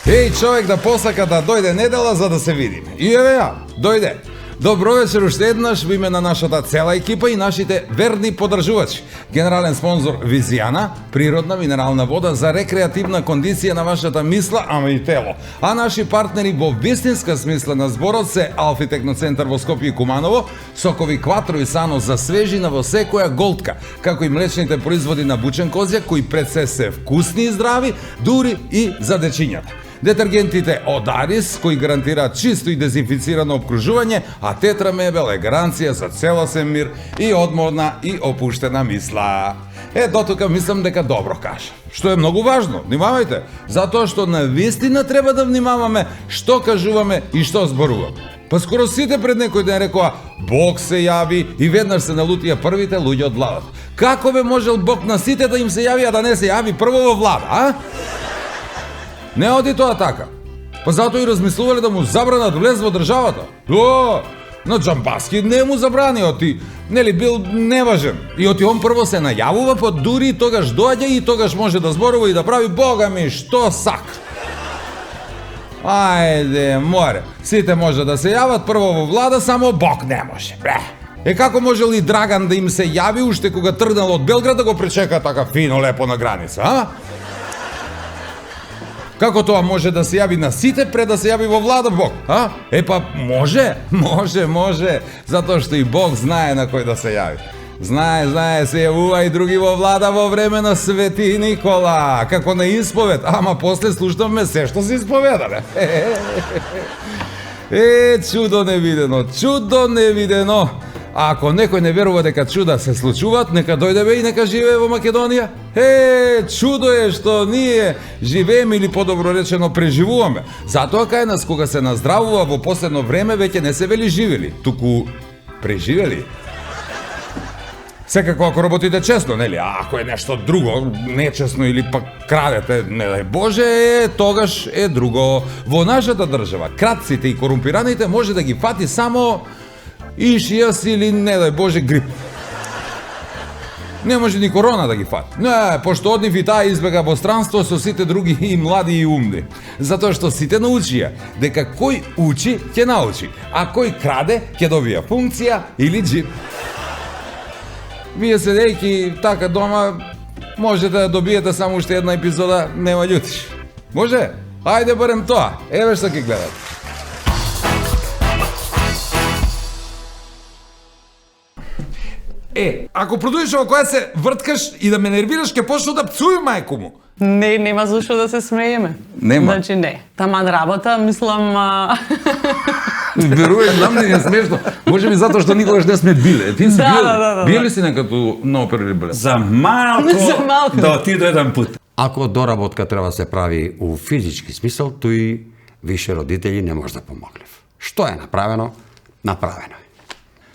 Еј, човек да посака да дојде недела за да се видиме. И еве ја, дојде. Добро вечер уште еднаш во име на нашата цела екипа и нашите верни поддржувачи. Генерален спонзор Визијана, природна минерална вода за рекреативна кондиција на вашата мисла, ама и тело. А наши партнери во вистинска смисла на зборот се Алфи Техноцентар во Скопје и Куманово, сокови Кватро и Сано за свежина во секоја голтка, како и млечните производи на бучен козјак кои пред се вкусни и здрави, дури и за дечињата. Детергентите од Арис, кои гарантираат чисто и дезинфицирано обкружување, а Тетра Мебел е гаранција за целосен мир и одморна и опуштена мисла. Дотука мислам дека добро кажа. Што е многу важно, внимавајте, затоа што навистина треба да внимаваме што кажуваме и што зборуваме. Па скоро сите пред некој ден рекоа Бог се јави и веднаш се налутија првите луѓе од владата. Како бе можел Бог на сите да им се јави, а да не се јави прво во влада, а? Не оди тоа така. Па затоа и размислувале да му забранат влез во државата. На Џамбаски не му забрани, оти, нели бил неважен. И оти он прво се најавува, па дури и тогаш доаѓа и тогаш може да зборува и да прави Бога ми што сак. Ајде, море. Сите може да се јават прво во влада, само Бог не може. Како може ли Драган да им се јави уште кога тргнал од Белград да го пречека така фино лепо на граница, а? Како тоа може да се јави на сите пред да се јави во влада Бог, а? Па може, затоа што и Бог знае на кој да се јави. Знае, се јавува и други во влада во време на Свети Никола, како на исповед, ама после слушнавме се што се исповедале. Чудо невидено. А ако некој не верува дека чуда се случуваат, нека дојде бе и нека живее во Македонија. Чудо е што ние живееме или подобро речено преживуваме. Затоа кај нас кога се наздравува во последно време веќе не се вели живели, туку преживели. Секако ако работите честно, нели, а ако е нешто друго, нечестно или пак крадете, не дај Боже, тогаш е друго. Во нашата држава кратците и корумпираните може да ги фати само ишијас или, не дај Боже, грип. Не може ни корона да ги фати. Не, пошто од нив и таа избега во странство со сите други и млади и умни. Затоа што сите научија дека кој учи, ќе научи, а кој краде, ќе добија функција или джип. Вие седејќи така дома, можете да добиете само уште една епизода Нема љутиш. Може? Ајде барем тоа. Еве што ќе гледате. Ако продолжиш во која се врткаш и да ме нервираш, ќе почнам да пцујам мајку му. Не, нема зашто да се смееме. Нема. Значи не. Таман работа, мислам... Верувам, нам не е смешно. Може би затоа што никогаш не сме биле. Ти си бил ли си некако на опера или балет? За малку да отиду еден пат. Ако доработка треба се прави у физички смисол, тој више родители не може да помогнев. Што е направено? Направено е.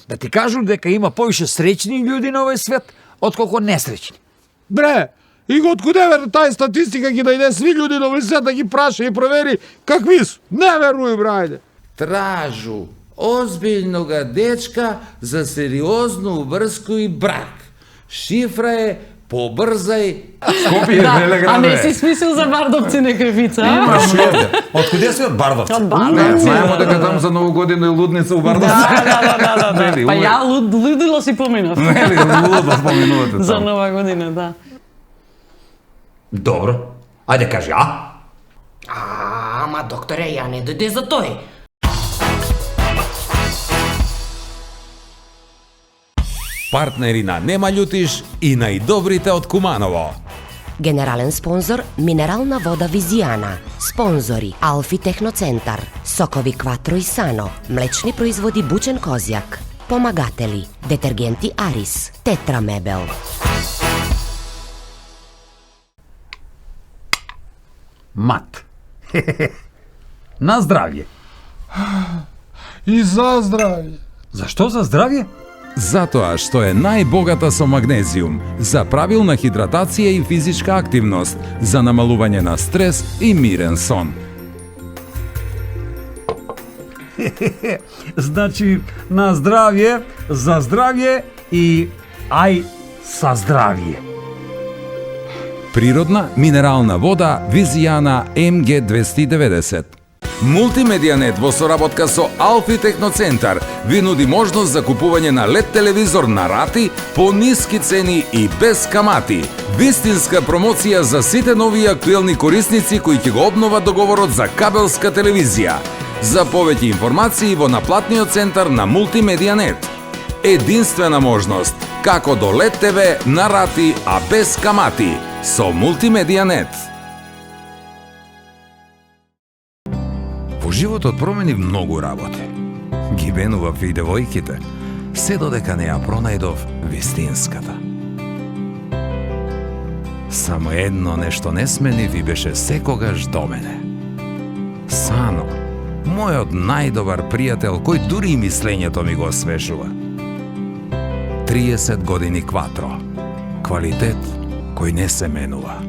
Да ти кажам дека има повише среќни луѓе на овој свет, отколку несреќни. Бре, и откуде бе тај статистика ги најде сви луѓе на овој свет да ги праша и провери какви су? Не веруј, брајде. Тражу озбиljnoga dečka za serioznu vrsku i brak. Šifra je побрзај. Скопје е веле град. А не си смислил за Бардовци некревица? Имаш овде. Откуде си од Бардовци? Од Бардовци. Знаемо дека там за Нову година е лудница у Бардовци. Да. Па ја лудило си поминав. Нели, лудо споминувате там. За Нова година, да. Добро. Ајде кажи, а? Ама докторе, ја не дојде за тој. Партнери на Нема љутиш и најдобрите од Куманово. Генерален спонзор Минерална вода Визијана. Спонзори Алфи Техноцентар, сокови Кватро и Сано, млечни производи Бучен козјак. Помагатели Детергенти Арис, Тетра Мебел. Мат. На здравје. И за здравје. Зашто за здравје? Затоа што е најбогата со магнезиум, за правилна хидратација и физичка активност, за намалување на стрес и мирен сон. Значи, на здравје, за здравје и ај са здравје. Природна минерална вода Визијана МГ290. Мултимедијанет во соработка со Алфи Техноцентар ви нуди можност за купување на LED телевизор на рати по ниски цени и без камати. Вистинска промоција за сите нови и актуелни корисници кои ќе го обноват договорот за кабелска телевизија. За повеќе информации во наплатниот центар на Мултимедијанет. Единствена можност како до LED TV на рати, а без камати со Мултимедијанет. Во животот промени многу работи. Ги бенував и девојките, се додека не ја пронајдов вистинската. Само едно нешто не сменив и беше секогаш до мене. Сано, мојот најдобар пријател, кој дури и мислењето ми го освежува. 30 години Кватро. Квалитет кој не се менува.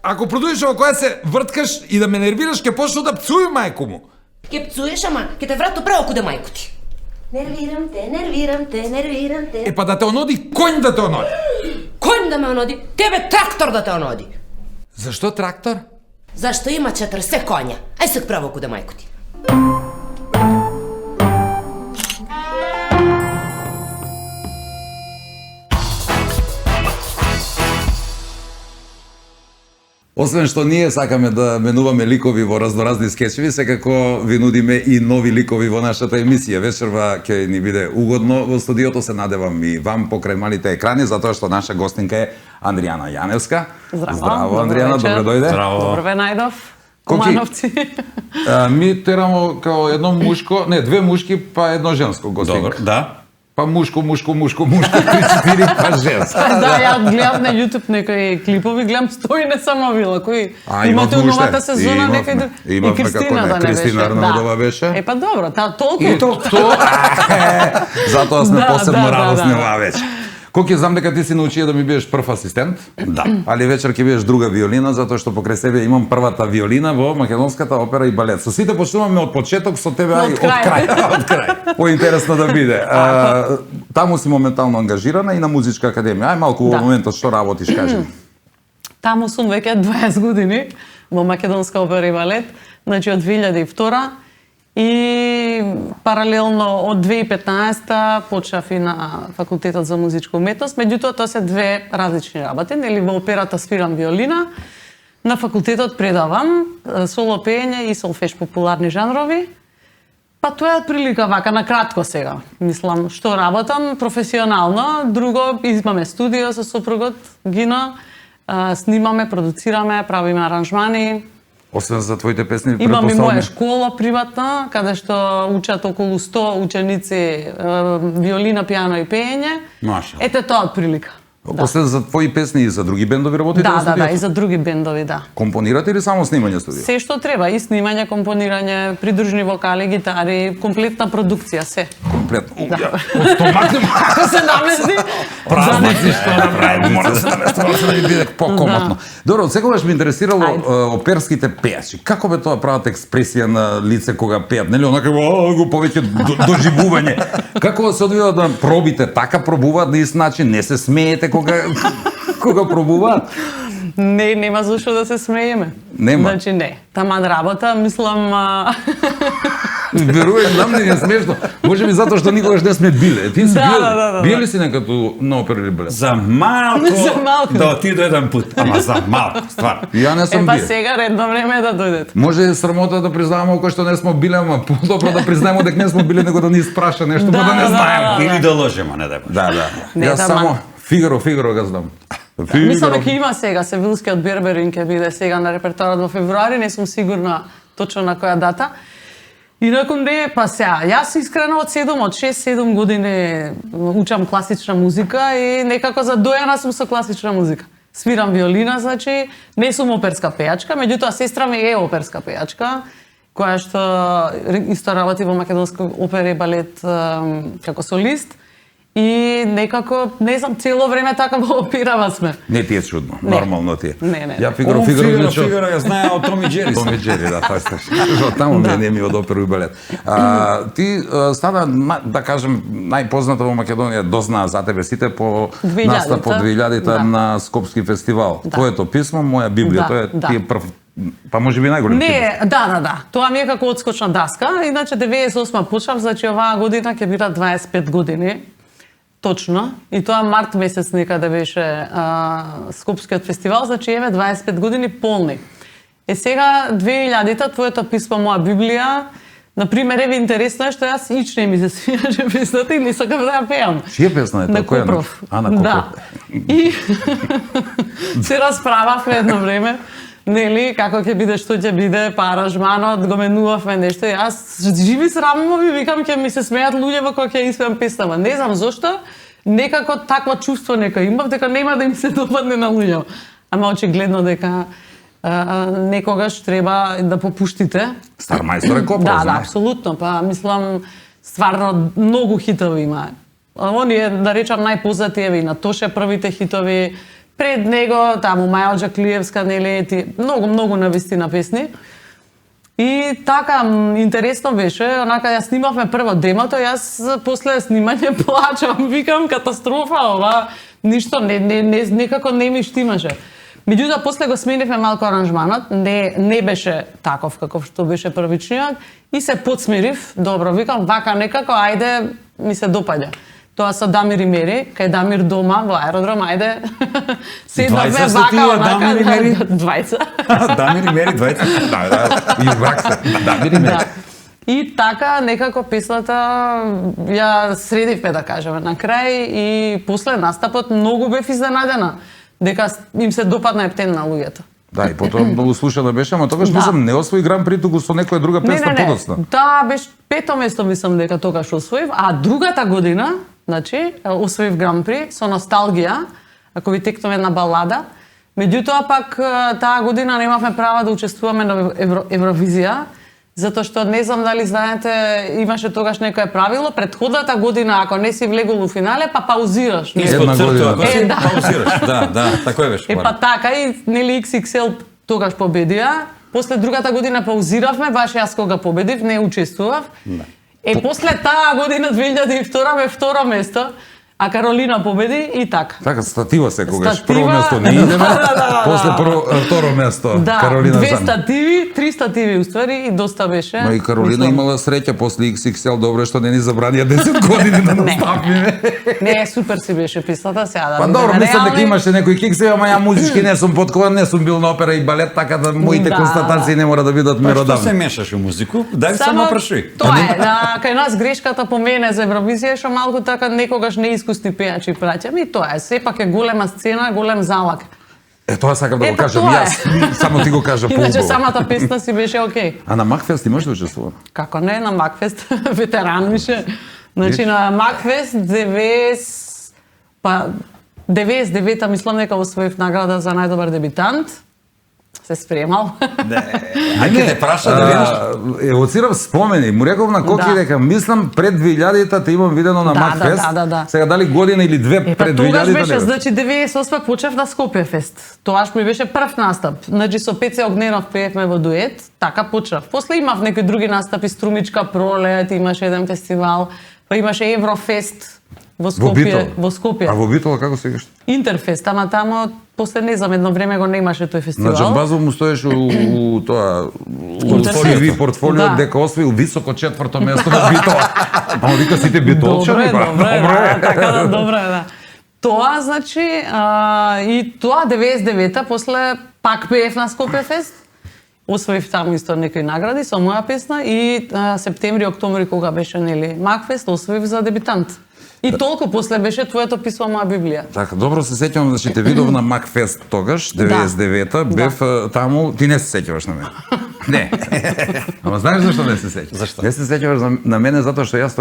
Ако продолжиш во која се врткаш и да ме нервираш, ќе почнам да пцујам мајку му. Ке пцуеш, ама ке те врато право куде мајко ти. Нервирам те, нервирам те, нервирам те. Па да те оноди коњ да те оноди. Коњ да ме оноди? Тебе трактор да те оноди. Зашто трактор? Зашто има 40 коња. Ај сак право куде мајко ти. Освен што ние сакаме да менуваме ликови во разноразни скечеви, секако ви нудиме и нови ликови во нашата емисија. Вечерва ќе ни биде угодно во студиото, се надевам и вам покрај малите екрани, затоа што наша гостинка е Андријана Јаневска. Здраво, Андријана, добре дојде. Добро ве најдов. Комановци. Ми терамо као едно мушко, не, две мушки, па едно женско гостинка. Добро, да. Па мушко, 3-4, па женско. Да, ја гледам на YouTube некои клипови, гледам стои не само вила, кои имате имавме новата уште. сезона некој друг. Имавме, И Кристина како не, да не беше. Кристина Арнаудова беше. Е па добро, толку. И затоа сме Да, посебно да, радосни да. оваа вечер. Коки, знам дека ти си научија да ми бидеш прв асистент. Да. Али вечер ќе бидеш друга виолина, затоа што покрај себе имам првата виолина во македонската опера и балет. Со сите почнуваме од почеток, со тебе ај од крај. Од крај. Поинтересно да биде. Таму си моментално ангажирана и на музичка академија. Ај малку во Да. моментот што работиш, кажи. Таму сум веќе 20 години во македонска опера и балет, значи од 2002 и паралелно од 2015 почнав и на факултетот за музичка уметност, меѓутоа тоа се две различни работи, нели во операта свирам виолина, на факултетот предавам соло пеење и солфеж популарни жанрови. Па тоа е прилика вака на кратко сега. Мислам што работам професионално, друго имаме студио со сопругот Гино, снимаме, продуцираме, правиме аранжмани. Освен за твоите песни, Имам и претпоставам. моја школа приватна, каде што учат околу 100 ученици виолина, пијано и пеење. Маша. Ете тоа од прилика. Освен за твои песни и за други бендови работите во Да, студиото? и за други бендови, да. Компонирате или само снимање студио? Се што треба, и снимање, компонирање, придружни вокали, гитари, комплетна продукција, се. Комплетно. Да. Од стомак не Ако се намести, празници што да правиме, мора да се наместува да ни биде покомотно. Добро, секогаш ме интересирало оперските пејачи. Како бе тоа прават експресија на лице кога пеат, нели онака го повеќе доживување. Како се одвива да пробите, така пробуваат на ист начин, не се смеете кога пробуваат? Не, нема зашто да се смееме. Нема. Значи не. Таман работа, мислам... Верувам, знам не е смешно. Може би затоа што никогаш не сме биле. Ти си Да. бил ли си некако на опера или балет? За малку, За малку. да отиду еден пут, ама за малку, стварно. Ја не сум Па бил. сега редно време е да дојдете. Може е срамота да признаеме кој што не сме биле, ама подобро да признаеме дека не сме биле, него да ни испраша нешто, па да не знаеме. Или да ложемо, не да Да. Не, Јас да, само Фигаро го знам. Мислам дека има сега Севилскиот Берберин ќе биде сега на репертоарот во февруари, не сум сигурна точно на која дата. Инаку не, па сега, јас искрено од 6-7 години учам класична музика и некако задојана сум со класична музика. свирам виолина, значи, не сум оперска пејачка, меѓутоа сестра ми е оперска пејачка, која што исто работи во македонска опера и балет како солист. И некако, не знам, цело време така во опирава сме. Не ти е чудно, Не. нормално ти е. Не. Ја Фигаро Фигаро ја знае од Томи Джери. Томи Джери, да, тоа е од таму ми е од оперу и балет. Ти стана, да кажем, најпозната во Македонија, дознаа за тебе сите по 2000-та. настап од 2000-та Да. на Скопски фестивал. Да. Твоето писмо, моја Библија, Да, тоа е да. ти е прв, па може би најголем ти. Не, да. Тоа ми е како одскочна даска. Иначе 98 почнав, значи оваа година ќе бидат 25 години. Точно. И тоа март месец некаде беше Скопскиот фестивал, значи еве 25 години полни. Сега 2000-та твоето писмо моја Библија, например, еве интересно е што јас ич не ми се свиѓаше песната и не сакам да ја пеам. Чија песна е тоа? На Која? Копров. На Копров. Да. И се расправавме едно време, нели, како ќе биде, што ќе биде, па аранжманот, го менувавме нешто. И јас живи срамно ви викам ќе ми се смеат луѓе кога ќе испеам песнава. Не знам зошто, некако такво чувство нека имав дека нема да им се допадне на луѓе. Ама очигледно дека некогаш треба да попуштите. Стар мајстор е Копров, Да, знае. апсолутно. Па мислам стварно многу хитови има. Оние, да речам, најпознати еве и на Тоше првите хитови, пред него таму Маја Джаклиевска, нели, многу навистина песни. И така интересно беше, онака ја снимавме прво демото, јас после снимање плачам, викам катастрофа ова, ништо некако не ми штимаше. Меѓутоа после го сменивме малку аранжманот, не беше таков каков што беше првичниот и се подсмирив, добро, викам вака некако, ајде ми се допаѓа. Тоа со Дамир и Мери, кај Дамир дома во аеродром, ајде. Седнавме Двајца сте вака, тие, онака, Дамир и Мери? двајца. Дамир и Мери двајца. Да, и брак се. Да, бири ме. Да. И така некако песната ја средивме, да кажеме, на крај и после настапот многу бев изненадена дека им се допадна ептен на луѓето. Да, и потоа многу слушана беше, ама тогаш Да. мислам не освои гран при туку со некоја друга песна подоцна. Да, беше пето место мислам дека тогаш освоив, а другата година, значи, освоив гран при со Носталгија, ако ви текнува една балада. Меѓутоа пак таа година немавме права да учествуваме на Евровизија, затоа што не знам дали знаете, имаше тогаш некое правило, предходната година ако не си влегол у финале, па паузираш. нели? Една Испод година. црта, ако си Да. паузираш. Да, тако е беше. Па така и нели XXL тогаш победија. После другата година паузиравме, баш јас кога победив, не учествував. После таа година 2002 ме второ место, а Каролина победи и така. Така, статива секогаш. Статива, Прво место не идеме, да. после второ место Да, Каролина две Зан. стативи, 3 стативи уствари и доста беше. Ма и Каролина Мислам, имала среќа после XXL, добро што не ни забранија 10 години да наставиме. Не, супер си беше писната сега. Да Па бидеме добро, мислам дека реални. имаше некои киксеви, ама ја музички не сум подкован, не сум бил на опера и балет, така да моите Да, констатации не мора да бидат Па што се меродавни. мешаш у музику? Дај само прашуј. Тоа е, кај нас грешката по мене за Евровизија е што малку така некогаш неискусни пејачи праќаме и тоа е. Сепак е голема сцена, голем залак. Е, тоа сакам да го Ето, кажам тоа е. јас, само ти го кажа Иначе поубаво. самата песна си беше окей. А на Макфест имаш да учествува? Како не, на Макфест, ветеран беше. Значи на Макфест 99-та мислам дека освоив награда за најдобар дебитант. Се спремал. Ајде те праша да видиш. Евоцирав спомени, му реков на Коки Да. дека мислам пред 2000-та те имам видено на Да, Макфест. да. Сега дали година или две Па пред тогаш 2000-та? беше, не значи 98 почев на Скопје фест. Тоаш ми беше прв настап. Значи со Пеце Огненов пеевме во дует, така почнав. После имав некои други настапи, Струмичка пролет, имаше еден фестивал, па имаше Еврофест во Скопје, во Скопје. А во Битола како се викаш? Интерфест, ама тамо после не знам едно време го немаше тој фестивал. На Джамбазов му стоеше у тоа Интерфест. CV портфолио Да. дека освоил високо 4-то место во Битола. Ама вика сите битолчани, Добре, бра. да, така да, добре, да. Тоа, значи, и тоа 99-та, после пак пеев на Скопје фест, освоив таму исто некои награди со моја песна и септември, октомври, кога беше, нели, Макфест, освоив за дебитант. И толку после беше твоето писмо моја Библија. Така, добро се сеќавам, значи те видов на Макфест тогаш, 99-та, бев таму, ти не се сеќаваш на мене. Не. Ама знаеш зашто не се сеќаваш? Зашто? Не се сеќаваш на мене затоа што јас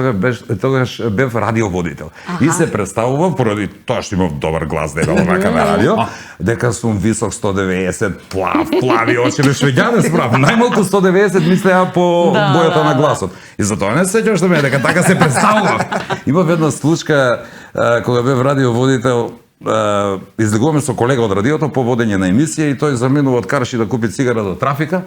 тогаш бев радиоводител. И се представував поради тоа што имав добар глас вака на радио, дека сум висок 190, плави очи, швеѓанец прав. Најмалку 190 мислеа по бојата на гласот. И затоа не се сеќаваш на мене дека така се представував. Имав една случка кога бев радиоводител, излегуваме со колега од радиото по водење на емисија и тој заминува од Карши да купи цигара до трафика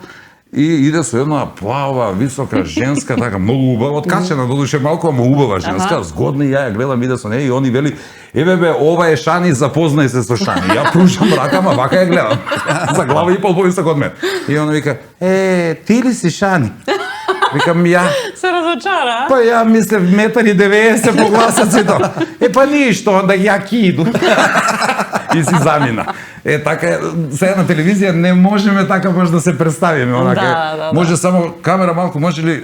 и иде со една плава, висока женска, така многу убава, откачена додуше малку, ама убава женска, згодна и ја гледам, иде со неја и они вели: "Еве ова е Шани, запознај се со Шани." Ја пружам рака, ама вака ја гледам. За глава и пол повисок од мен. И она вика: ти ли си Шани?" Викам: "Ја." Се разочара. Па ја мислев 1,90 м по гласаците. Па ништо, онда ја киду. И си замина. Така, сега на телевизија не можеме така баш да се представиме. Да. Може само камера малку, може ли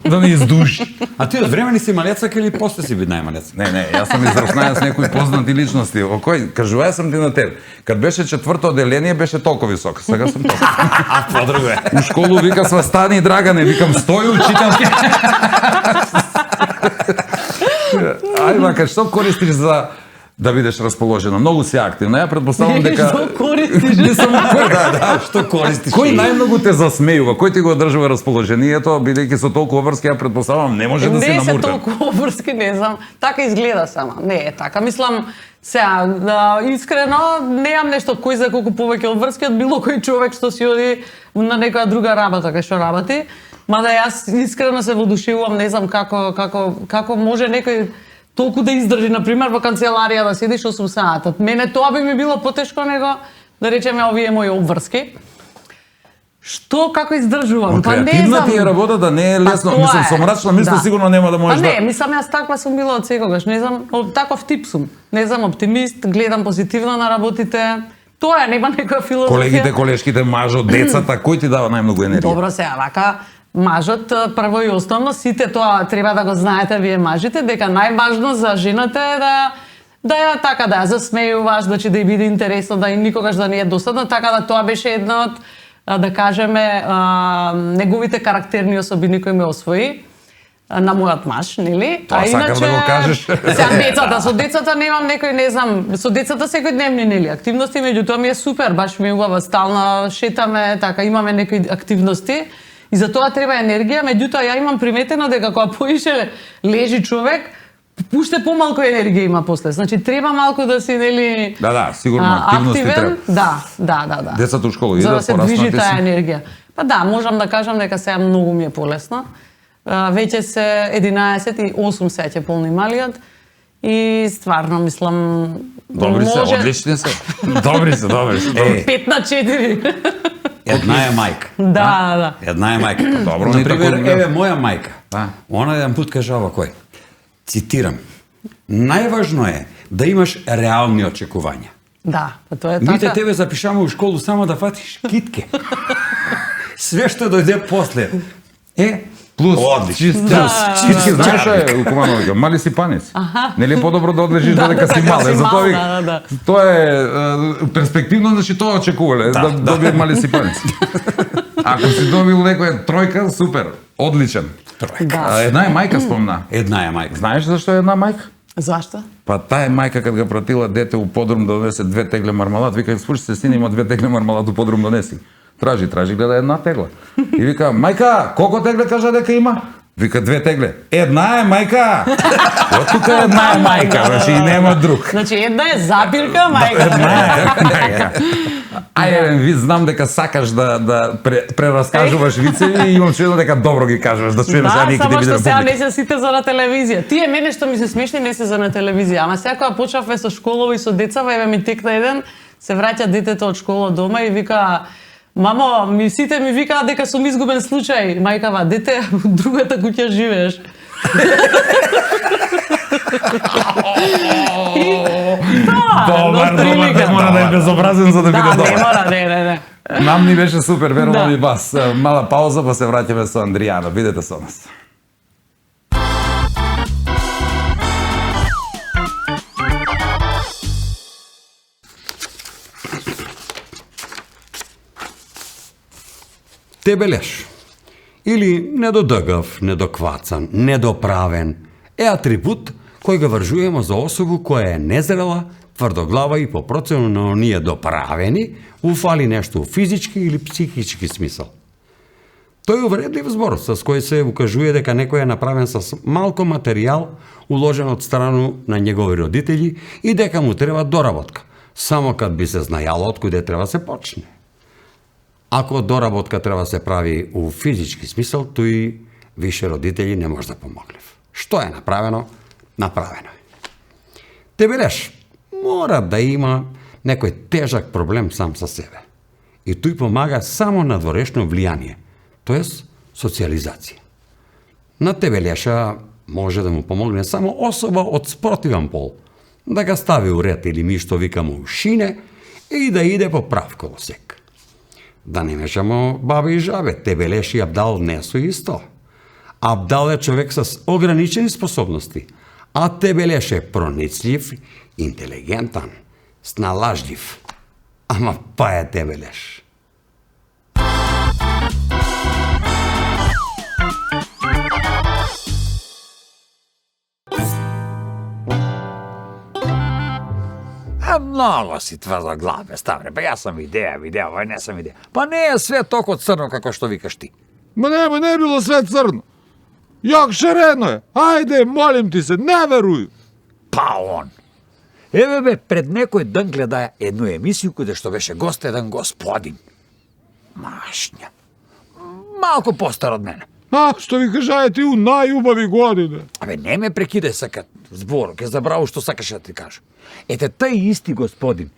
да не издуши? А ти од време ли си малецак или после си бил најмалец? Не, јас сум израснаен с некои познати личности. Окој, кажуваја сам ти на теб. Кад беше четврто одделение, беше толку висок. Сега сум толку. А подруго е. У школу вика: "Свастани, Драгане", викам: "Стои, учителки." Ај, вака, што користиш за да бидеш расположена? Многу си активна. Ја претпоставувам дека Што користиш? Што користиш? Кој најмногу те засмејува? Кој ти го одржува расположението, бидејќи со толку врски, ја претпоставувам, не може да си Не се намуртен. толку врски, не знам. Така изгледа само. Не е така. Мислам, сега, искрено, немам нешто кој за колку повеќе од врски од било кој човек што си оди на некоја друга работа кај што работи. Мада јас искрено се водушевувам, не знам како може некој толку да издржи, например, во канцеларија да седиш 8 сата. Мене тоа би ми било потешко него, да речеме, овие мои обврски. Како издржувам? Па не Креативна знам. ти е работата, не е лесно. Па тоа Мислам, со мрачна мисла сигурно нема да можеш Па не, да... мислам, јас таква сум била од секогаш. Не знам, таков тип сум. Не знам, оптимист, гледам позитивно на работите. Тоа е, нема некоја филозофија. Колегите, колешките, мажот, децата, кој ти дава најмногу енергија? Добро, сега, вака, мажот, прво и основно, сите тоа треба да го знаете вие мажите, дека најважно за жената е да ја така да ја засмејуваш, значи да ја биде интересно, да и никогаш да не е досадно, така да тоа беше една од, да кажеме, неговите карактерни особини кои ме освои на мојот маж, нели? Тоа сакам да го кажеш. Сега децата, со децата немам некој, не знам, со децата секојдневни, нели, активности, меѓутоа ми е супер, баш ми е убава, стално шетаме, така, имаме некои активности. И за тоа треба енергија, меѓутоа ја имам приметено дека кога поише лежи човек, уште помалку енергија има после. Значи треба малку да си, нели, Да, сигурно активности треба. Да. Децата у школа За да идат, се движи пораснати таа си. енергија. Па да, можам да кажам дека сега многу ми е полесно. Веќе се 11 и 8 сеќе полни малиот и стварно мислам Добри се, одлични се. Добри се. 5 на 4. Една е мајка. Да. Една е мајка. Добро, Например, ни тако- еве моја мајка. А. Она еден пут кажа овако, цитирам: "Најважно е да имаш реални очекувања. Да, па тоа е Мите така. тебе запишаме у школу само да фатиш китке. Све што дојде после Плюс, Одлично. чист Да. плюс. Чист, знаеш што е у Кумановиќа? Мали си панец. Нели е подобро да одлежиш додека си мал? си За мал, тоа да. тоа е перспективно, значи тоа очекувале, да добие мали си панец. Ако си добил некоја тројка, супер, одличен. Да. Една е мајка спомна. Една е мајка. Знаеш зашто е една мајка? Зашто? Па таа е мајка кад го пратила дете у подрум да донесе 2 тегле мармалад, вика: "Слушај се, сине, има 2 тегле мармалад у подрум донеси." Тражи, гледа една тегла. И вика: "Мајка, колку тегле кажа дека има?" Вика: 2 тегле. Една е мајка. Од тука една е мајка, значи и нема друг. Значи една е запирка, мајка. Една е мајка. Ајде, ви знам дека сакаш да прераскажуваш вицеви и имам чуено дека добро ги кажуваш, да чуеме сега Да, некои само да што биде сега публика. не се сите за на телевизија. Тие мене што ми се смешни не се за на телевизија. Ама сега кога почнавме со школови и со децава, еве ми текна еден, се враќа детето од школа дома и вика: "Мамо, сите ми викаат дека сум изгубен случај." Мајкава: "Дете, у другата куќа живееш." Добар, мора да е безобразен за да биде Да, не добар. мора, не. Нам ни беше супер, верувам Да. и вас. Мала пауза, па се враќаме со Андријана. Бидете со нас. Тебелеш или недодъгав, недоквацан, недоправен е атрибут кој го вржуваме за особу која е незрела, тврдоглава и по процену на оние доправени, уфали нешто у физички или психички смисъл. Тој е увредлив збор, с кој се укажува дека некој е направен с малко материјал, уложен од страну на негови родители и дека му треба доработка, само кад би се знајало од куде треба се почне. Ако доработка треба се прави у физички смисъл, тој више родители не може да помоглив. Што е направено? Направено е. Тебелеш мора да има некој тежак проблем сам со себе. И тој помага само надворешно влијание, тоест социализација. На тебелеша може да му помогне само особа од спротивен пол, да ga стави у ред или ми што викамо у шине и да иде по прав колосек. Да не мешамо баба и жабе, тебелеш и Абдал не су исто. Абдал е човек с ограничени способности, а тебелеш е проницлив, интелигентан, сналажлив. Ама па е тебелеш. Много си тврдоглав, ставре. Па јас сам видеа, ова не сам видеа. Па не е све толку црно како што викаш ти. Ма не е било све црно. Јак шарено е. Ајде, молим ти се, не веруј. Па он. Еве бе, пред некој ден гледаја едну емисију каде што беше гост еден господин. Машња. Малку постар од мене. А, што ви кажаја ти у најубави години. Абе, не ме прекидај сакат збор, ке забраву што сакаш да ти кажа. Ете, тај исти господин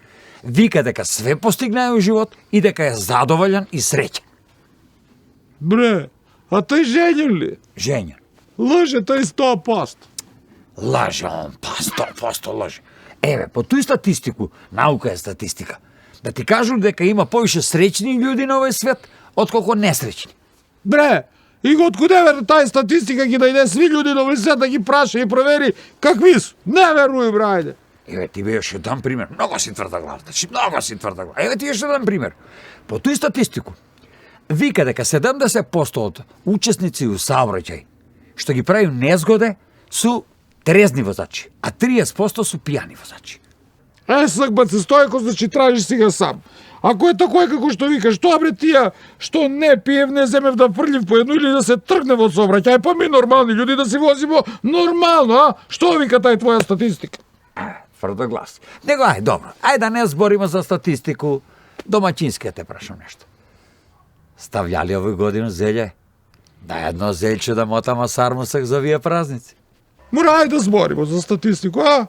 вика дека све постигнаја у живот и дека е задоволен и среќен. Бре, а тој женен ли? Женен. Лъже тој 100%. Лаже он, па 100% лаже. Еве, по тој статистику, наука е статистика, да ти кажу дека има повише среќни луѓе на овој свет, отколку несреќни. Бре, и од куде вер тај статистика ги најде сви луѓе на овој свет да ги праша и провери какви су? Не веруј, брајде. Еве ти беше еден пример. Много си тврдоглав, значи много си тврдоглав. Еве ти еш еден пример. По тој статистику, вика дека 70% од учесници у саобраќај што ги прави незгоде су трезни возачи, а 30% су пијани возачи. Сакбат се Стојко, значи тражиш сега сам. Ако е такој како што викаш, тоа бре тија што не пиев, не земев да фрлив по едно или да се тргне во сообраќај, па ми нормални луѓе да си возимо нормално, а? Што вика тај твоја статистика? Тврдоглав си. Него, ај, добро, ај да не збориме за статистику, домаќински те прашам нешто. Стављали овој година зелје? Да едно зелјче да мотама сармусак за овие празници. Мора ај да збориме за статистику, а?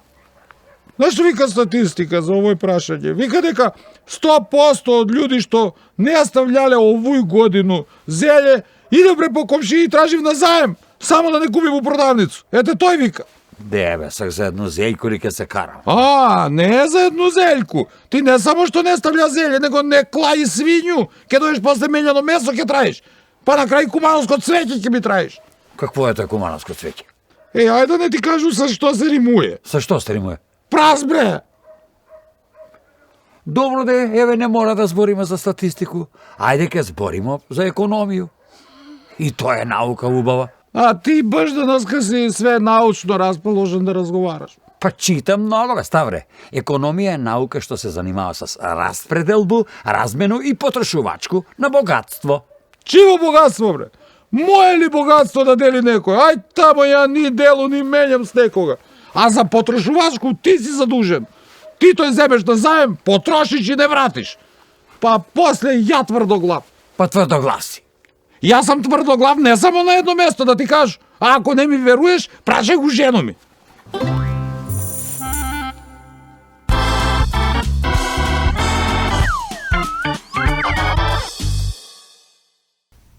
Знаеш што вика статистика за овој прашање? Вика дека 100% од луѓе што не стављале овој годину зеле, иде преко комшии и тражив на заем, само да не купи во продавницу. Ете тој вика. Дебе, сак за едно зејко ли ке се карам? А, не е за едну зеljку. Ти не само што не ставља зеле, него не клаи свињу. Ке дојдеш после мењано месо ке траиш. Па на крај кумановско цвеќе ќе ми траиш. Какво е тоа кумановско цвеќе? Ајде да не ти кажу со што се римуе. Со што се римуе? Праз, бре! Добро де, еве не мора да збориме за статистику. Ајде ке збориме за економију. И тоа е наука убава. А ти баш денеска си све научно расположен да разговараш. Па читам много, бе, ставре. Економија е наука што се занимава с распределбу, размену и потрошувачку на богатство. Чиво богатство, бре? Моje ли богатство да дели некој? Ај тамо ја ни делу, ни менјам с некога. А за потрошувачку ти си задужен. Ти тој земеш на заем, потрошиш и не вратиш. Па после ја тврдоглав. Па тврдоглав си. Јас сам тврдоглав не само на едно место да ти кажу. А ако не ми веруеш, прашај го жено ми.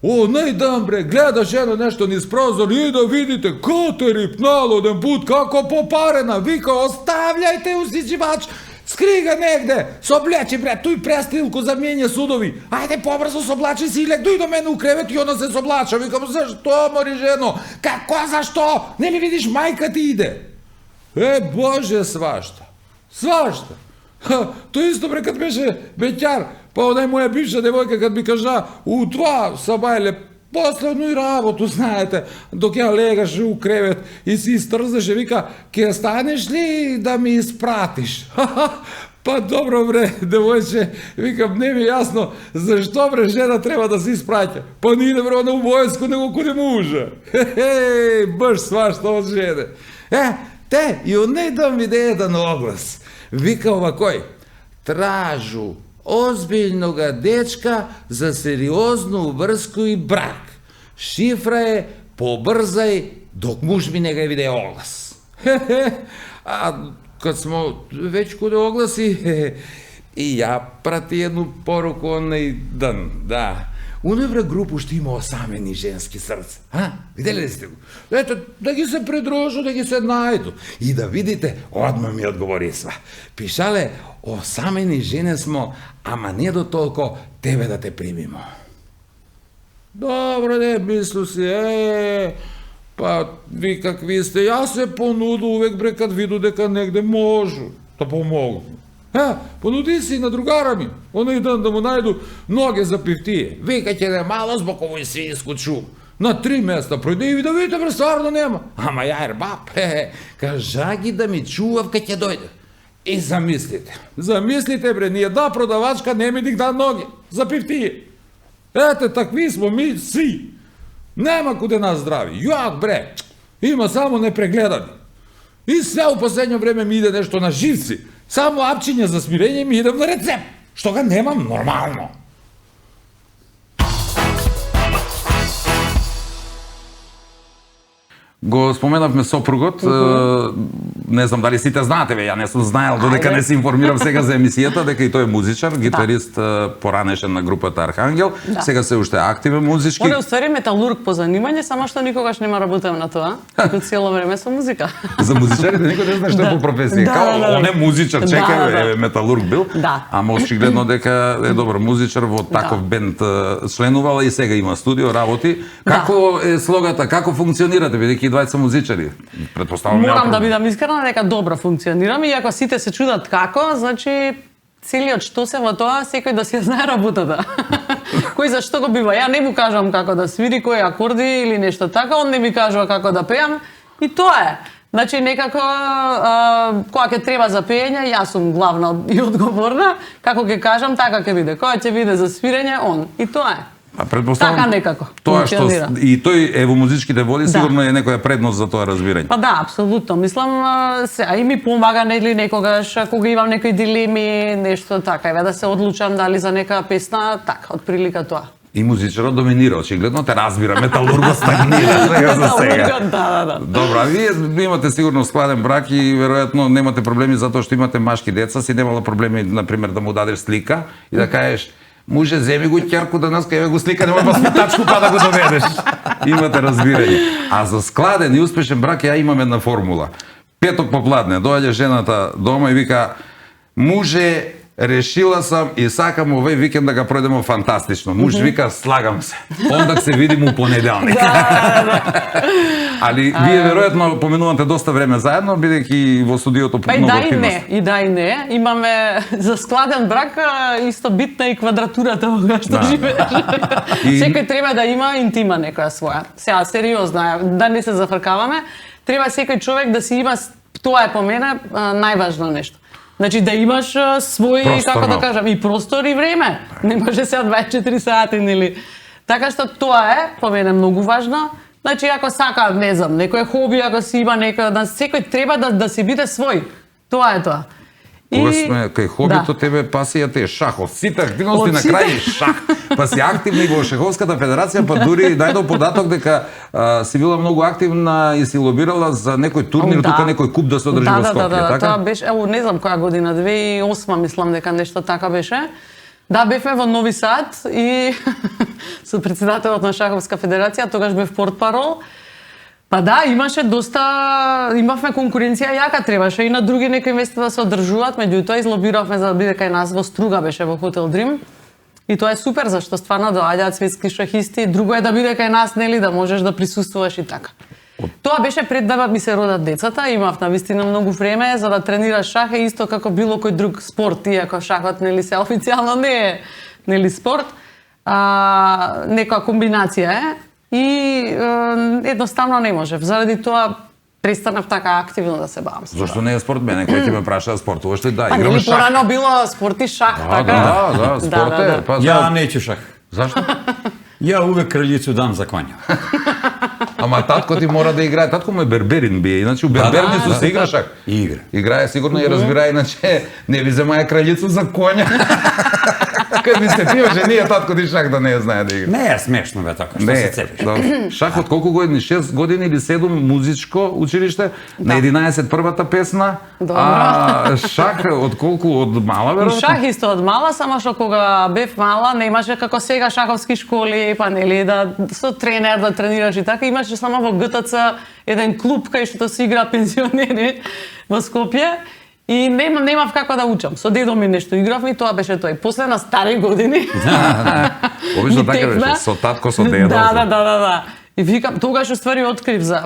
О, најдан бре, гледаш едно нешто низ прозор и да видите коте рипнало оден пут, како попарена, вика остављајте усичивач, скрига негде, соблечи бре, тој престилку за мење судови, ајде побрзо соблачи си и лег, дој до мене у кревет и она се соблача, викам, зашто мори жено, како зашто, не ли видиш мајка ти иде? Боже, свашта, свашта. Тоа исто бре, кад беше беќар, Па онај моја бивша девојка кад ми кажа у 2 са бајле последно и работу, знаете, док ја легаше у кревет и си истрзаше, вика, ке станеш ли да ми испратиш? Па добро бре, девојче, викам, не ми јасно, зашто бре жена треба да се испраќа? Па не иде бре на војско, него кој мужа. Баш свашта од жене. Те, и од неј дам виде еден оглас. Вика овакој, тражу озбиljnoga dečka za serioznu vrsku i brak. Šifra je pobrzaj dok muž mi ne ga vide oglas. A kad smo već kod oglasi, i ja prati jednu poruku onaj dan, da. U nevra grupu što ima osameni ženski srce. Vidjeli ste go? Eto, da gi se pridružu, da gi se najdu. I da vidite, odmah mi odgovori sva. Pišale, osameni žene smo, ama ne do toliko tebe da te primimo. Dobro, ne, mislu si, pa vi kakvi ste, ja se ponudu uvek bre kad vidu deka negde možu da pomogu. Ponudi si na drugarami, onaj dan da mu najdu noge za piftije. Vikaće da je malo zbog ovoj svinsku čumu. Na 3 mesta projde i da vidite bre, stvarno nema. Ama ja jer bab, kažagi da mi čuvav kad će dojde. I zamislite bre, nijedna prodavačka ne mi dik da noge za piftije. Ete, takvi smo mi svi. Nema kude nas zdravi. Jak bre, ima samo nepregledani. I sve u posljednje vreme mi ide nešto na živci. Samo apčinja za smirenje mi idem na recept. Što ga nemam normalno. Го споменавме сопругот, не знам дали сите знаете, ја не сум знаел додека не се информирам сега за емисијата, дека и тој е музичар, гитарист поранешен на групата Архангел, сега се уште активен музички. Он е уствари металург по занимање, само што никогаш нема работам на тоа, како цело време со музика. За музичарите никој не знае што е по професија. Као, он е музичар, чекај, металург бил, ама очигледно дека е добар музичар, во таков бенд членувал и сега има студио, работи. Како е слогата, како функционирате, бидејќи двајца музичари? Предпоставам Морам да бидам искрена дека добро функционираме, и ако сите се чудат како, значи целиот што се во тоа, секој да си знае работата. Кој зашто го бива? Ја не му кажам како да свири, кои акорди или нешто така, он не ми кажува како да пеам, и тоа е. Значи некако, кога ќе треба за пеење, јас сум главна и одговорна, како ќе кажам, така ќе биде. Кога ќе биде за свирење, он. И тоа е. Така некако. Тоа што и тој е во музичките води, сигурно е некоја предност за тоа разбирање. Па да, апсолутно. Мислам, сега и ми помага нели некогаш кога имам некои дилеми, нешто така, еве да се одлучам дали за нека песна, така, од прилика тоа. И музичарот доминира, очигледно те разбира, металургот стагнира сега за сега. Да. Добро, а вие имате сигурно складен брак и веројатно немате проблеми затоа што имате машки деца, си немала проблеми, например, да му дадеш слика и да кажеш: муже, земи го ќерку данас, кај го слика, нема васпитачку па да го доведеш. Имате разбирање. А за складен и успешен брак ја имам една формула. Петок попладне доаѓа жената дома и вика: муже, решила сам и сакам овој викенд да ga пројдемо фантастично. Муж вика: слагам се. Ондак се видиме у понеделник. Али вие веројатно поминувате доста време заедно, бидејќи во студиото многу активност. И да и не. Имаме за складен брак исто битна и квадратурата во која што живееш. Секој треба да има интима некоја своја. Сега сериозно, да не се зафркаваме, треба секој човек да си има, тоа е по мене најважно нешто. Значи да имаш свој, како да кажам, и простор и време. Не може сега 24 сати, нели? Така што тоа е, по мене, многу важно. Значи, ако сака, не знам, некој хоби, ако си има некој, секој треба да си биде свој. Тоа е тоа. Кога сме кај хобито, тебе пасијата е шахот. Сите активности на крај е шах. Па си активна и во Шаховската федерација, па дури најдов податок дека си била многу активна и си лобирала за некој турнир, тука некој куп да се одржи во Скопје, така? Тоа беше, ево, не знам која година, 2008 мислам дека нешто така беше. Да, бевме во Нови Сад и со председателот на Шаховска федерација, тогаш бев портпарол. Па да, имавме конкуренција јака, требаше и на други некои места да се одржуваат, меѓутоа излобиравме за да биде кај нас во Струга, беше во Хотел Дрим. И тоа е супер, зашто стварно доаѓаат светски шахисти, друго е да биде кај нас, нели, да можеш да присуствуваш и така. Тоа беше пред да ми се родат децата, имав навистина многу време за да тренираш шах, е исто како било кој друг спорт, иако шахот нели се официјално не е нели спорт, некоја комбинација е и едноставно не можев. Заради тоа престанав така активно да се бавам. Зошто не е спорт? Мене кој ќе ме праша спортуваш ли? Да, Па играм нели шах. порано било спорт и шах, така? Да, спорт е. Па, Ја да. неću шах. Зашто? Ја увек кралјицу дам за конја. Ама татко ти мора да играе. Татко му е берберин бие, иначе у берберницу се игра шах. Игра. Играе сигурно и разбира, иначе не ви земаја краљицу за коња. Кај би се пиваше, ние татко ти шах да не ја знае да игра. Не е смешно бе така, што се цепиш. Да. Шах од колку години? 6 години или 7 музичко училиште? На 11 првата песна. А шах од колку? Од мала И веројатно? шах исто од мала, само што кога бев мала немаше како сега шаховски школи, па нели да со тренер да тренираш и така, имаше само во ГТЦ еден клуб кај што се игра пензионери во Скопје. И немав како да учам. Со дедо ми нешто игравме и тоа беше тој. После на стари години. Обично ми така текна. беше, со татко, со дедо. Да. И викам, тогаш уствари открив за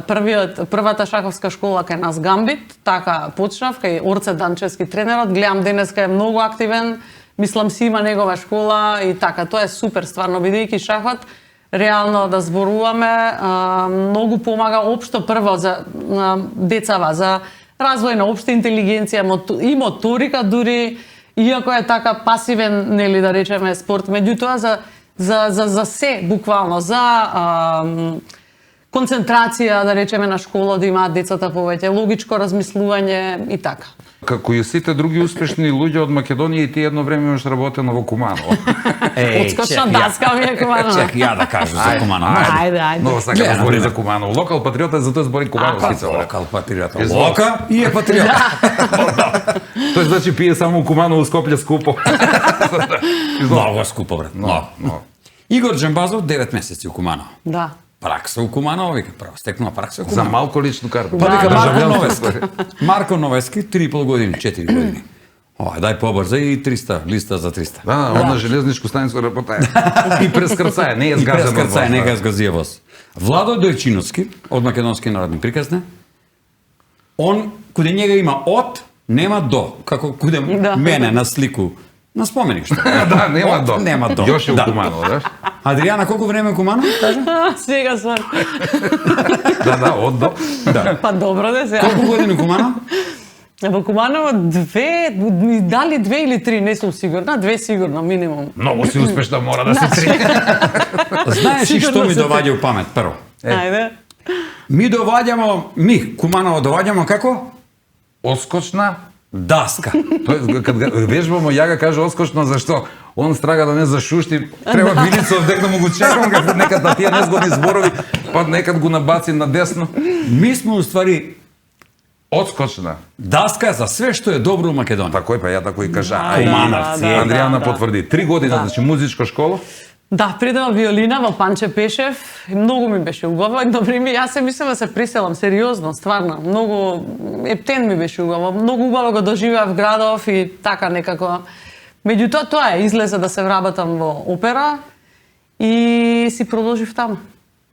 првата шаховска школа кај нас Гамбит, така почнав, кај Орце Данчевски тренерот, гледам денеска е многу активен, мислам си има негова школа и така, тоа е супер стварно, бидејќи шахот реално да зборуваме, многу помага општо прво за децава, за развој на општа интелигенција и моторика дури, иако е така пасивен, нели да речеме спорт, меѓутоа за се буквално, за концентрација, да речеме на школа, да имаат децата повеќе логичко размислување и така. Како и сите други успешни луѓе од Македонија и ти едно време имаш работено во Куманово. Отскочна даска ми е Куманово. Чек, ја да кажам за Куманово. Ајде. Много сака да збори за Куманово. Локал патриота, затоа збори кумановски цело. Локал патриота. Извол. Лока и е патриота. Тој значи пие само у Куманово, Скопје скупо. Много скупо, брат. Много. Игор Джамбазов 9 месеци у Куманово. Да. Пракса у Куманово, вика, право стекнува пракса у За Куманово. малко лично карта. Па вика Марко Државјанство. Новески. Марко Новески 3,5 години, 4 години. Ова, дај побрза и 300, листа за 300. Да, он на железничко станицко работае. И прескрцае, не е И згазен. прескрцај, не га згазија воз. Владо Дојчиновски, од Македонски народни приказни, он, куде njega има од, нема до, како куде мене на слику, на спомениште. Да, нема до. Нема до. Још е у Да. Куманово, да? Адријана, колку време у Куманово, кажа? Сега свар. Да, од до. Да. Па добро да се. Колку години у Куманово? Во Куманово дали 2 или 3, не сум сигурна, 2 сигурно, минимум. Многу си успешна, мора да се три. Знаеш ли што Сигурно ми се доваѓа у памет, прво? Ајде. Ми, Куманово доваѓамо како? Оскочна. Даска. Тој кад го вежбамо, ја га кажа оскочна, зашто? Он страга да не зашушти, треба Билицов дека му го чекам, како некад на тие незгодни зборови, па некад го набаци на десно. Ми сме уствари Одскочна. даска за све што е добро у Македонија. Такој па ја тако и кажа. Кумановци. Андријана потврди. 3 години, значи музичка школа. Да, предава виолина во Панче Пешев. Многу ми беше убаво. Едно време јас се мислам да се преселам сериозно, стварно. Многу ептен ми беше убаво. Многу убаво го доживеав градов и така некако. Меѓутоа тоа е, излезе да се вработам во опера и си продолжив таму.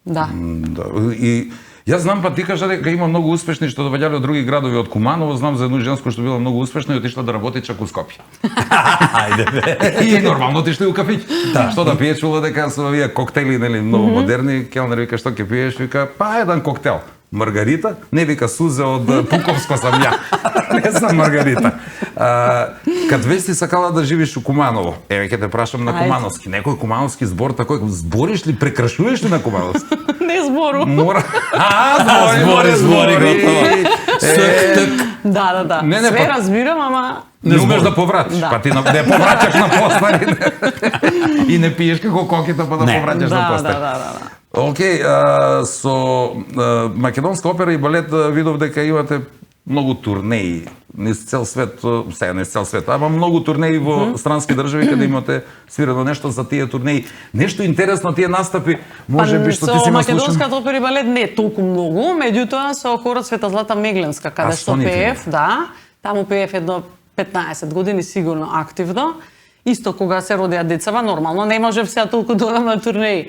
Да. Да, и јас знам, па ти кажа дека има многу успешни што доаѓале од други градови од Куманово, знам за едно женско што било многу успешно и отишла да работи чак у Скопје. Ајде бе. И нормално отишли у кафиќ. Да. Што да пие, чула дека со овие коктели, нели, многу модерни, келнер вика што ќе пиеш, вика па еден коктел. Маргарита, не вика сузе од Пуковско сам ја. Не сам Маргарита. Кад веќе си сакала да живиш у Куманово, еве ќе те прашам на кумановски, некој кумановски збор такој, збориш ли, прекрашуваш ли на кумановски? Не збору. Мора. Збори, готово. Сек, тък. Да. Не, Све па- разбирам, ама Не умеш да повратиш, Да. па ти не повраќаш на постари. И не пиеш како кокита па да Не. повраќаш на постари. Да. Океј, со македонска опера и балет видов дека имате многу турнеи низ цел свет, сега низ цел свет, ама многу турнеи во странски држави каде имате свирено нешто за тие турнеи. Нешто интересно тие настапи, може би што ти си Со има слушан. македонската опера и балет не толку многу, меѓутоа со хорот Света Злата Мегленска, каде А, што со нив пеев, да, таму пеев едно 15 години сигурно активно. Исто кога се родеа децава, нормално не може сега толку да одам на турнеи.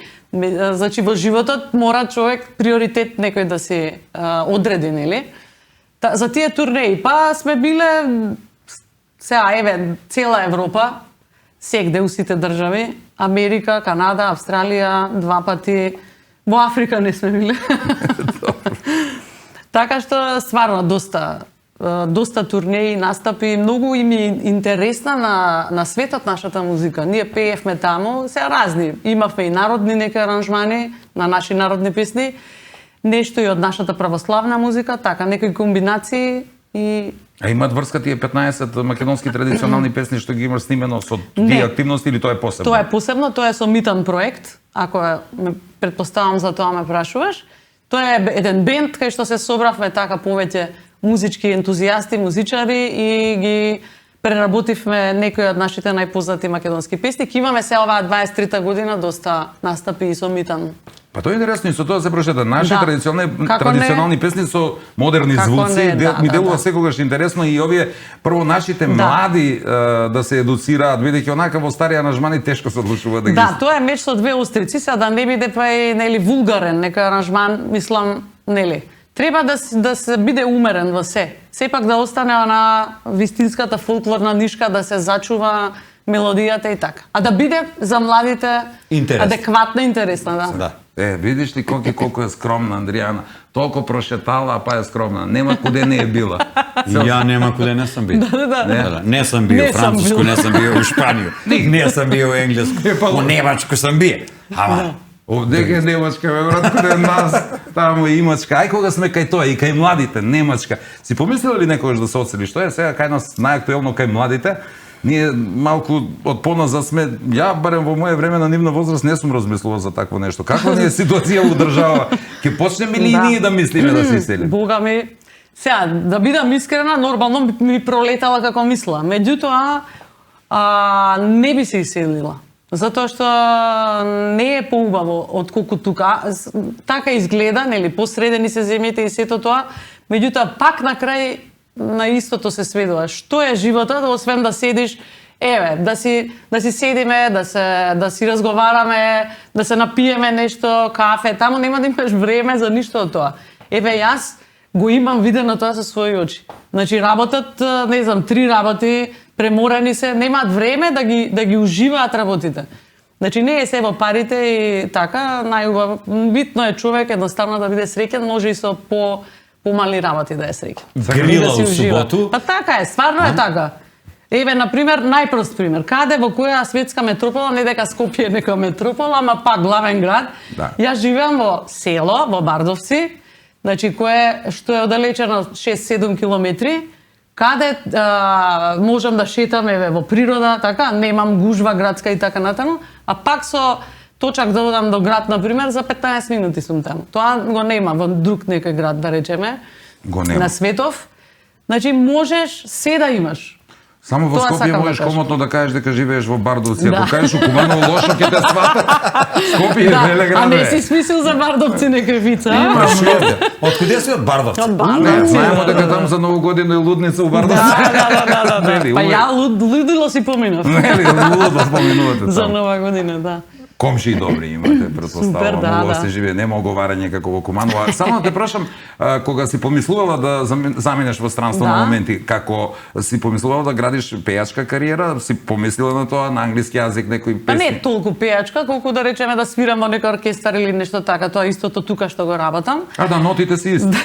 Значи во животот мора човек приоритет некој да се одреди, нели? За тие турнеи, па сме биле сега еве цела Европа, сегде у сите држави, Америка, Канада, Австралија, 2 пати. Во Африка не сме биле. Така што стварно доста турнеи, настапи, многу им е интересна на светот нашата музика. Ние пеевме таму, се разни. Имавме и народни неки аранжмани на наши народни песни, нешто и од нашата православна музика, така некои комбинации и А имаат врска тие 15 македонски традиционални песни што ги имаш снимено со тие активности или тоа е посебно? Тоа е посебно, тоа е со Митан проект, ако ме предпоставам за тоа ме прашуваш. Тоа е еден бенд кај што се собравме така повеќе музички ентузијасти, музичари и ги преработивме некои од нашите најпознати македонски песни. Ки имаме се оваа 23-та година доста настапи и со Митан. Па тоа е интересно и со тоа се прошета. Наши Да. традиционални песни со модерни Како звуци, не, да, ми да, делува да. секогаш интересно и овие прво нашите млади да се едуцираат, бидејќи онака во стари аранжмани тешко се одлучуваат да ги. Да, тоа е меч со две устрици, сега да не биде па и нели вулгарен некој аранжман, мислам, нели. Треба да се биде умерен во се. Сепак да остане на вистинската фолклорна нишка, да се зачува мелодијата и така. А да биде за младите Интересно. адекватна, интересна, да. Да. Видиш ли колку е скромна Андријана. Толку прошетала, па е скромна. Нема куде не е била. И ја нема куде не сум бил. Да. Не сум бил Не сум Француско, бил. не сум бил у Шпанију, не сум бил у Енглеско, у Немачко сум бил. Ама, Овде е Немачка, бе, брат, каде нас, таму е Имачка. Ај кога сме кај тоа и кај младите, Немачка. Си помислила ли некогаш да се одсели? Што е сега кај нас најактуелно кај младите? Ние малку од поназад сме, ја барем во моје време на нивна возраст не сум размислувал за такво нешто. Каква не е ситуација во држава? Ќе почнеме ли и ние да мислиме да се иселиме? Бога ми, сега, да бидам искрена, нормално ми пролетала како мисла. Меѓутоа, не би се иселила. Затоа што не е поубаво отколку тука. Така изгледа, нели, посредени се земјите и сето тоа, меѓутоа пак на крај на истото се сведува. Што е животот, освен да седиш, еве, да си седиме, да си разговараме, да се напиеме нешто, кафе, таму нема да имаш време за ништо од тоа. Еве, јас го имам видено тоа со своји очи. Значи, работат, не знам, 3 работи, преморени се, немаат време да ги уживаат работите. Значи, не е се во парите и така, најубаво, битно е човек едноставно да биде среќен, може и со помали работи да е среќен. Грила Да си у ужива. суботу. Па така е, стварно е така. Еве, например, најпрост пример. Каде во која светска метропола, не дека Скопје е нека метропола, ама пак главен град. Да. Јас живеам во село, во Бардовци, значи што е оддалечено 6-7 километри, каде можам да шетам еве во природа, така, немам гужва градска и така натаму, а пак со точак да одам до град, например, за 15 минути сум таму. Тоа го нема во друг некој град, да речеме, Го нема. на светов. Значи, можеш се да имаш. Само во Тоа Скопје сакам да можеш кажам. комотно да кажеш дека живееш во Бардовци. Да. Ако кажеш у Куманово лошо ќе те сватат. Скопје е веле Да, а град. не бе. си смислил за Бардовци некој вица, а? од куде си од Бардовци? Од Не, Бардовци. знаеме дека там за Нову година е лудница у Бардовци. Да. Нели, Па увек. ја лудило си поминав. Нели, лудо споменувате За таму. нова година, да. Комши добри имате, предпоставувам, Супер, да, многу да. се живее, нема оговарање како во Куманово. Само да те прашам, кога си помислувала да заминеш во странство на Да. моменти, како си помислувала да градиш пејачка кариера, си помислила на тоа, на англиски јазик, некои Па песни? не толку пејачка, колку да речеме да свирам во некој оркестар или нешто така, тоа е истото тука што го работам. А да, нотите си исти.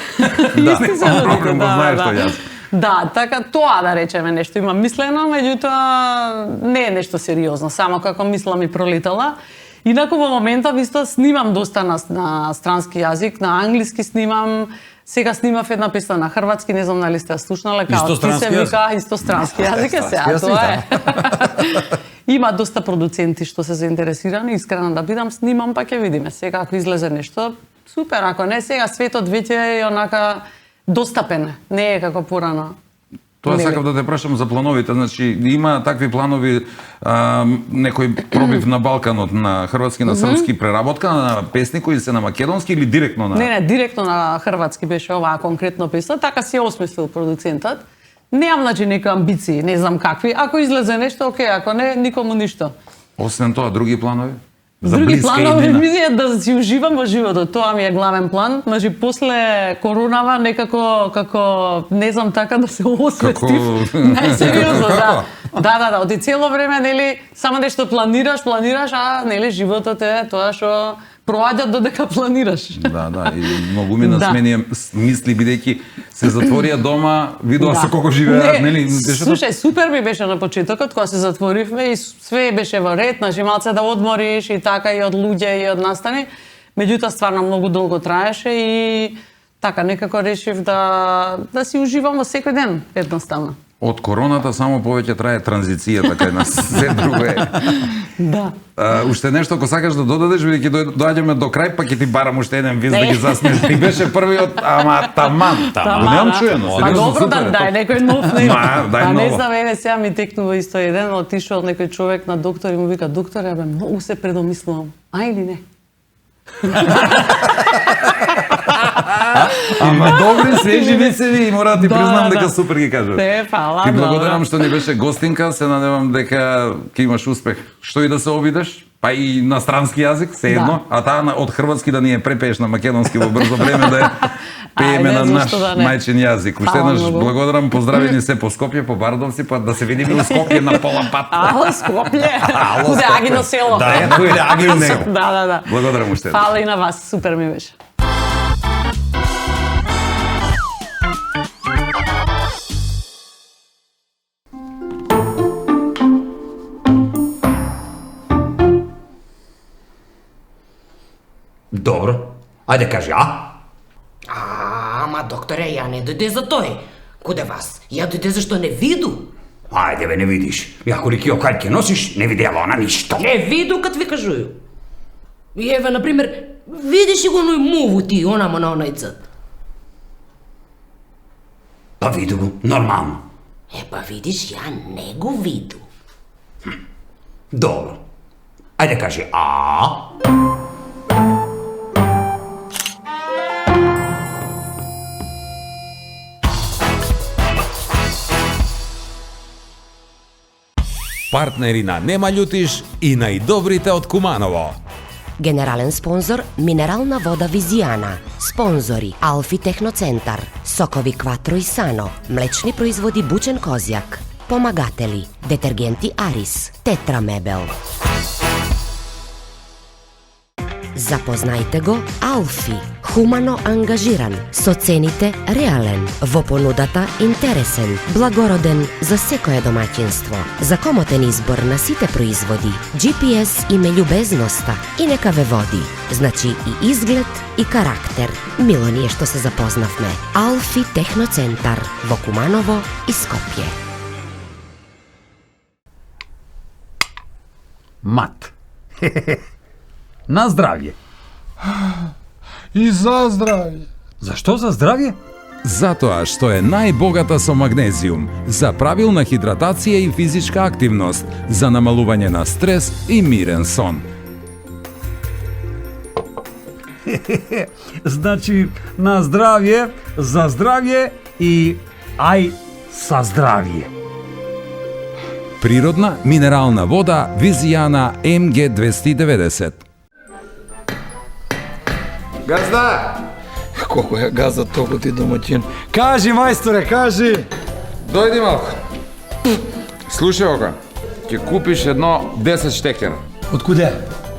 Исти се нотите, проблем, го знаеш тоа јас. Да, така тоа да речеме нешто имам мислено, меѓутоа не е нешто сериозно, само како мисла ми пролетала. Инаку во моментов исто снимам доста на странски јазик, на англиски снимам, сега снимав една песна на хрватски, не знам дали сте ја слушнале, Исто ти странски се вика исто странски јазик е сега, Странски тоа јазик, е. Има доста продуценти што се заинтересирани, искрено да бидам, снимам па ќе видиме. Сега ако излезе нешто, супер, ако не сега светот веќе е онака достапен, не е како порано. Тоа Нели? сакав да те прашам за плановите, значи има такви планови, некој пробив на Балканот, на хрватски, на српски преработка на песни кои се на македонски или директно на... Не, директно на хрватски беше оваа конкретно песна, така си ја осмислил продуцентот. Немам, значи, некои амбиции, не знам какви. Ако излезе нешто, окей, ако не, никому ништо. Освен тоа, други планови? За Други блиска планови иднина? ми е да си уживам во животот. Тоа ми е главен план. Значи, после коронава некако, како, не знам, така да се освестив. Најсериозно, да. Да, оди цело време, нели, само нешто планираш, а, нели, животот е тоа што проаѓа додека планираш. Да, и многу ми Да. смени мисли, бидејќи се затворија дома, видоа се колку живеат, нели? беше тоа- Слушај, супер ми беше на почетокот, кога се затворивме и све беше во ред, значи малце да одмориш и така и од луѓе и од настани. Меѓутоа стварно многу долго траеше и така некако решив да си уживам во секој ден, едноставно. Од короната само повеќе трае транзицијата кај нас, се друго е. Да. Уште нешто ако сакаш да додадеш, бидејќи доаѓаме до крај, па ќе ти барам уште еден виз да ги заснеш. Ти беше првиот, ама таман. Го немам чуено, Па сериозно, добро, супер е, дај топ. некој нов не. Дај Не ново. знам, еве сега ми текнува исто еден, отишол некој човек на доктор и му вика: "Докторе, бе, многу се предомислувам." А или не? Ама добри свежи вицеви и мора да ти Да, признам да. дека супер ги кажуваш. Те, фала, Ти добро. благодарам што ни беше гостинка, се надевам дека ќе имаш успех. Што и да се обидеш, па и на странски јазик, се едно, а таа од хрватски да ни ја препееш на македонски во брзо време да ја пееме Ајде, на наш зашто да не. мајчин јазик. Уште Фала еднаш многу. благодарам, поздравени се по Скопје, по Бардовци, па да се видиме у Скопје на пола пат. Ало, Скопје. Куде Агино село. Да, ето е Агино село. Да. Благодарам уште еднаш. Фала и на вас, супер ми беше. Добро. Ајде кажи, а? Ама, докторе, ја не дојде за тој. Куде вас? Ја дојде зашто не виду. Ајде бе, не видиш. Ја колики окај ќе носиш, не видела она ништо. Не виду кад ви кажуju. И еве, например, видиш и го оној муву ти, онама на онај црт. Па виду го, нормално. Па видиш, ја не го виду. Добро. Ајде кажи, а? Партнери на Нема љутиш и најдобрите од Куманово. Генерален спонзор минерална вода Визијана. Спонзори Алфи Техноцентар, сокови Кватро и Сано, млечни производи Бучен Козјак. Помагатели детергенти Арис, Тетра Мебел. Запознајте го Алфи, хумано ангажиран, со цените реален, во понудата интересен, благороден за секое домаќинство, за комотен избор на сите производи, GPS име љубезноста и нека ве води, значи и изглед и карактер. Мило ни е што се запознавме. Алфи Техноцентар во Куманово и Скопје. Мат. На здравје. И за здравје. Зашто за здравје? Затоа што е најбогата со магнезиум, за правилна хидратација и физичка активност, за намалување на стрес и мирен сон. Значи, на здравје, за здравје и ај са здравје. Природна минерална вода Визијана МГ 290. Газда! Колко е газа толку ти домаќин. Кажи, мајсторе, кажи! Дојди малку. Слушај ока, ќе купиш едно 10 штекера. Од куде?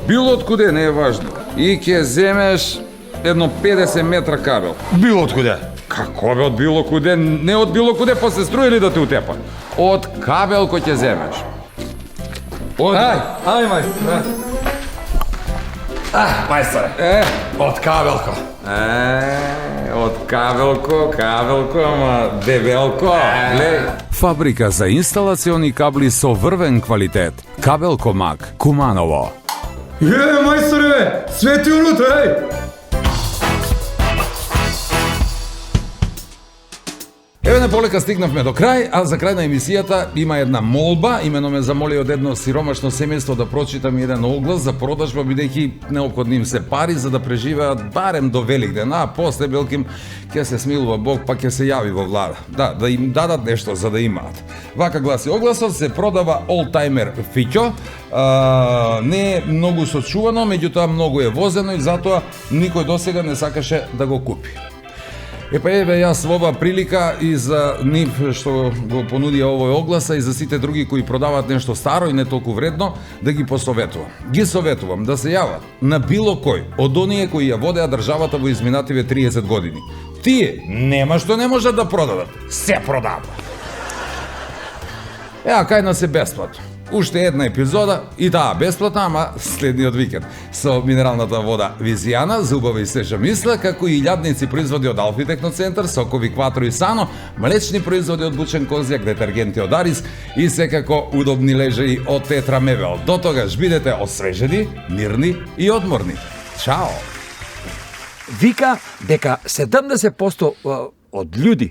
Било од куде, не е важно. И ќе земеш едно 50 метра кабел. Било од куде? Како бе од било куде? Не од било куде, па се струи ли да те утепа? Од кабел кој ќе земеш. Од... Ај, мајсторе. Е, Од кабелко. од кабелко, ама дебелко. Глеј. Фабрика за инсталациони кабли со врвен квалитет. Кабелко Мак, Куманово. Мајсторе, свети унуtra, еј! Еве полека стигнавме до крај, а за крај на емисијата има една молба, имено ме замоли од едно сиромашно семејство да прочитам еден оглас за продажба, бидејќи неопходни им се пари за да преживеат барем до Великден, а после белким ќе се смилува Бог, па ќе се јави во влада. Да им дадат нешто за да имаат. Вака гласи огласот, се продава олтаймер Фиќо, не е многу сочувано, меѓутоа многу е возено и затоа никој досега не сакаше да го купи. Еве јас во оваа прилика и за нив што го понудија овој огласа и за сите други кои продаваат нешто старо и не толку вредно, да ги посоветувам. Ги советувам да се јават на било кој од оние кои ја водеа државата во изминативе 30 години. Тие нема што не можат да продадат, се продава. Еа, кај нас е бесплатно. Уште една епизода и таа бесплатна, ама следниот викенд. Со минералната вода Визијана, за убава и свежа мисла, како и илјадници производи од Алфи Техноцентар, сокови Кватро и Сано, млечни производи од Бучен Козјак, детергенти од Арис и секако удобни лежаи од Тетра Мебел. До тогаш бидете освежени, мирни и одморни. Чао! Вика дека 70% од луѓи,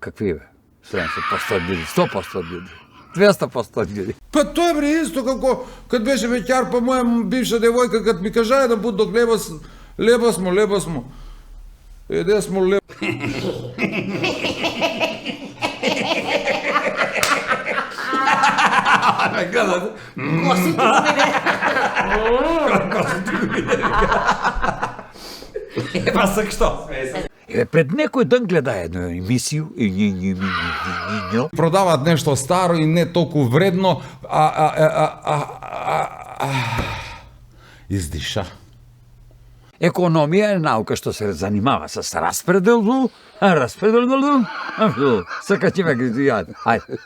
какви бе? 70% од луѓи, 100% од луѓи, 200% од луѓи. Па тоа бре исто како кад беше веќар, па моја бивша девојка кад ми кажа еден пут док лебо смо. Еде смо лебо. Па сак што? Еве пред некој ден гледа една емисију и Продаваат нешто старо и не толку вредно, издиша. Економија е наука што се занимава с распредел, сака ќе ме ги. Ајде.